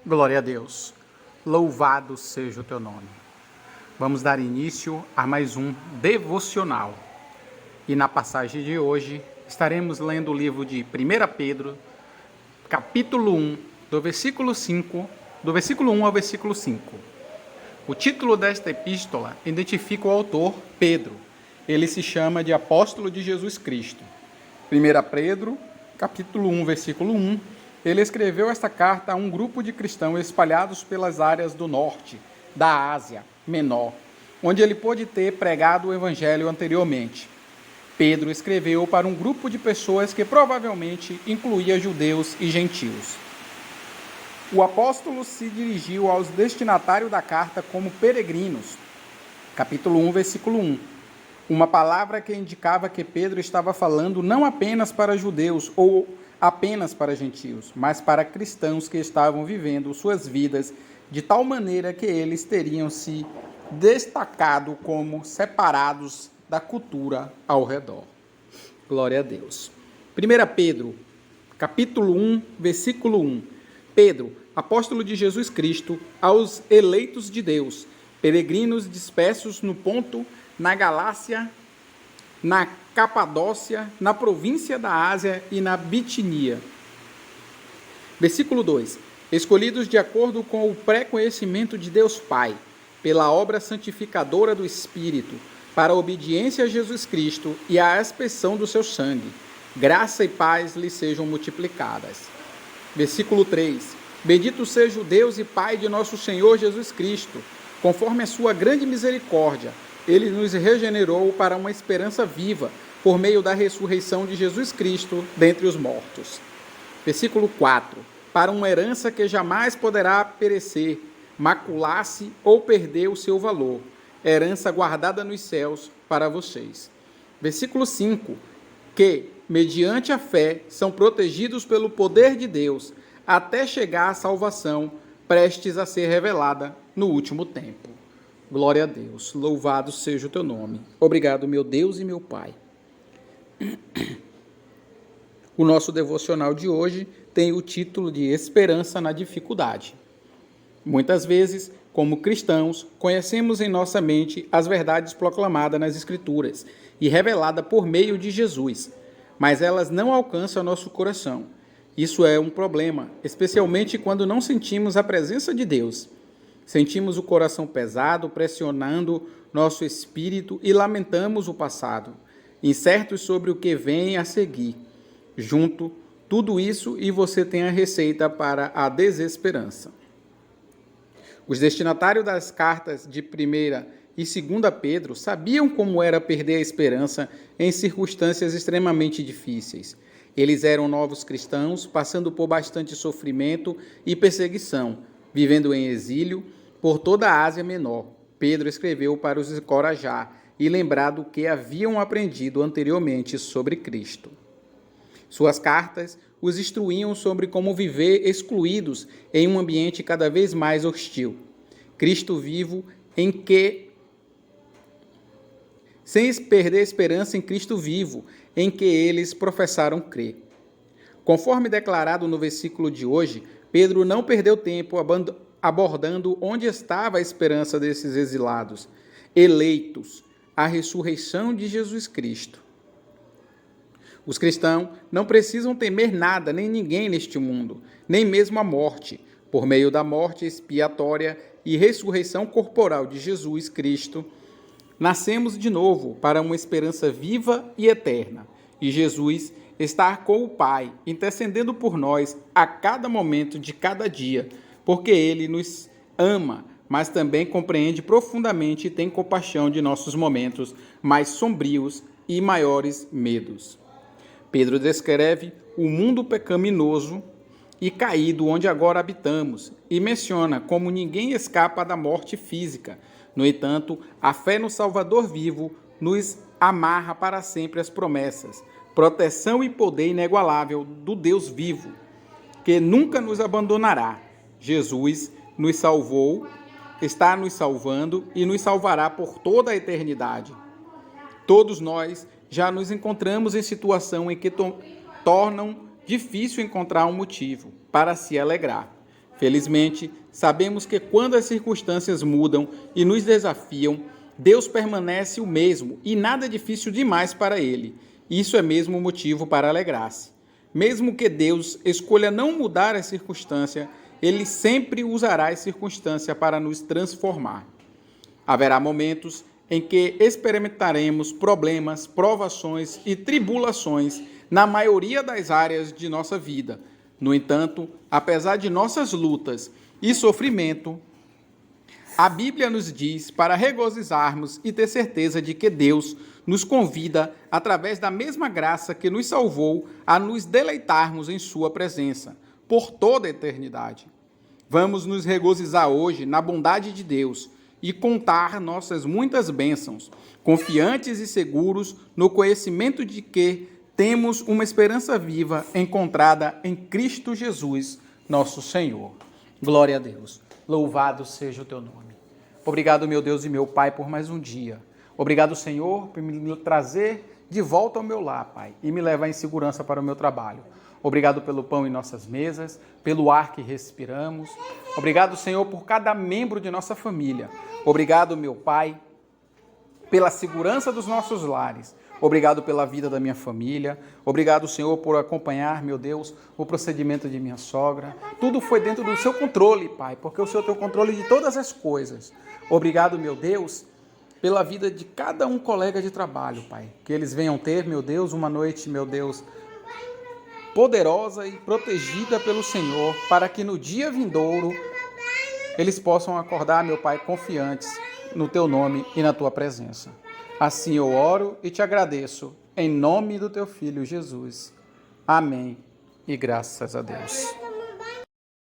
Glória a Deus. Louvado seja o teu nome. Vamos dar início a mais um devocional. E na passagem de hoje estaremos lendo o livro de 1 Pedro, capítulo 1, do versículo 1 ao versículo 5. O título desta epístola identifica o autor, Pedro. Ele se chama de apóstolo de Jesus Cristo. 1 Pedro, capítulo 1, versículo 1. Ele escreveu esta carta a um grupo de cristãos espalhados pelas áreas do norte, da Ásia Menor, onde ele pôde ter pregado o evangelho anteriormente. Pedro escreveu para um grupo de pessoas que provavelmente incluía judeus e gentios. O apóstolo se dirigiu aos destinatários da carta como peregrinos. Capítulo 1, versículo 1. Uma palavra que indicava que Pedro estava falando não apenas para judeus ou apenas para gentios, mas para cristãos que estavam vivendo suas vidas de tal maneira que eles teriam se destacado como separados da cultura ao redor. Glória a Deus. 1 Pedro, capítulo 1, versículo 1. Pedro, apóstolo de Jesus Cristo, aos eleitos de Deus, peregrinos dispersos no Ponto, na Galácia, na Capadócia, na província da Ásia e na Bitinia. Versículo 2. Escolhidos de acordo com o pré-conhecimento de Deus Pai, pela obra santificadora do Espírito, para a obediência a Jesus Cristo e a aspersão do seu sangue. Graça e paz lhes sejam multiplicadas. Versículo 3. Bendito seja o Deus e Pai de nosso Senhor Jesus Cristo, conforme a sua grande misericórdia, ele nos regenerou para uma esperança viva, por meio da ressurreição de Jesus Cristo dentre os mortos. Versículo 4. Para uma herança que jamais poderá perecer, macular-se ou perder o seu valor, herança guardada nos céus para vocês. Versículo 5. Que, mediante a fé, são protegidos pelo poder de Deus, até chegar à salvação, prestes a ser revelada no último tempo. Glória a Deus, louvado seja o teu nome. Obrigado, meu Deus e meu Pai. O nosso devocional de hoje tem o título de Esperança na Dificuldade. Muitas vezes, como cristãos, conhecemos em nossa mente as verdades proclamadas nas Escrituras e reveladas por meio de Jesus, mas elas não alcançam nosso coração. Isso é um problema, especialmente quando não sentimos a presença de Deus. Sentimos o coração pesado, pressionando nosso espírito e lamentamos o passado, incertos sobre o que vem a seguir. Junto, tudo isso e você tem a receita para a desesperança. Os destinatários das cartas de 1 e 2 Pedro sabiam como era perder a esperança em circunstâncias extremamente difíceis. Eles eram novos cristãos, passando por bastante sofrimento e perseguição, vivendo em exílio por toda a Ásia Menor. Pedro escreveu para os encorajar e lembrar do que haviam aprendido anteriormente sobre Cristo. Suas cartas os instruíam sobre como viver excluídos em um ambiente cada vez mais hostil. Cristo vivo sem perder esperança em Cristo vivo, em que eles professaram crer. Conforme declarado no versículo de hoje, Pedro não perdeu tempo abordando onde estava a esperança desses exilados, eleitos, a ressurreição de Jesus Cristo. Os cristãos não precisam temer nada nem ninguém neste mundo, nem mesmo a morte. Por meio da morte expiatória e ressurreição corporal de Jesus Cristo, nascemos de novo para uma esperança viva e eterna. E Jesus está com o Pai, intercedendo por nós a cada momento de cada dia, porque Ele nos ama, mas também compreende profundamente e tem compaixão de nossos momentos mais sombrios e maiores medos. Pedro descreve o mundo pecaminoso e caído onde agora habitamos e menciona como ninguém escapa da morte física. No entanto, a fé no Salvador vivo nos amarra para sempre às promessas, proteção e poder inigualável do Deus vivo, que nunca nos abandonará. Jesus nos salvou, está nos salvando e nos salvará por toda a eternidade. Todos nós já nos encontramos em situação em que tornam difícil encontrar um motivo para se alegrar. Felizmente, sabemos que quando as circunstâncias mudam e nos desafiam, Deus permanece o mesmo e nada é difícil demais para Ele. Isso é mesmo motivo para alegrar-se. Mesmo que Deus escolha não mudar a circunstância, Ele sempre usará a circunstância para nos transformar. Haverá momentos em que experimentaremos problemas, provações e tribulações na maioria das áreas de nossa vida. No entanto, apesar de nossas lutas e sofrimento, a Bíblia nos diz para regozijarmos e ter certeza de que Deus nos convida, através da mesma graça que nos salvou, a nos deleitarmos em sua presença, por toda a eternidade. Vamos nos regozijar hoje na bondade de Deus e contar nossas muitas bênçãos, confiantes e seguros no conhecimento de que temos uma esperança viva encontrada em Cristo Jesus, nosso Senhor. Glória a Deus. Louvado seja o teu nome. Obrigado, meu Deus e meu Pai, por mais um dia. Obrigado, Senhor, por me trazer de volta ao meu lar, Pai, e me levar em segurança para o meu trabalho. Obrigado pelo pão em nossas mesas, pelo ar que respiramos. Obrigado, Senhor, por cada membro de nossa família. Obrigado, meu Pai, pela segurança dos nossos lares. Obrigado pela vida da minha família. Obrigado, Senhor, por acompanhar, meu Deus, o procedimento de minha sogra. Tudo foi dentro do seu controle, Pai, porque o Senhor tem o controle de todas as coisas. Obrigado, meu Deus, pela vida de cada um colega de trabalho, Pai. Que eles venham ter, meu Deus, uma noite, meu Deus, poderosa e protegida pelo Senhor, para que no dia vindouro eles possam acordar, meu Pai, confiantes no Teu nome e na Tua presença. Assim eu oro e te agradeço, em nome do Teu Filho Jesus. Amém e graças a Deus.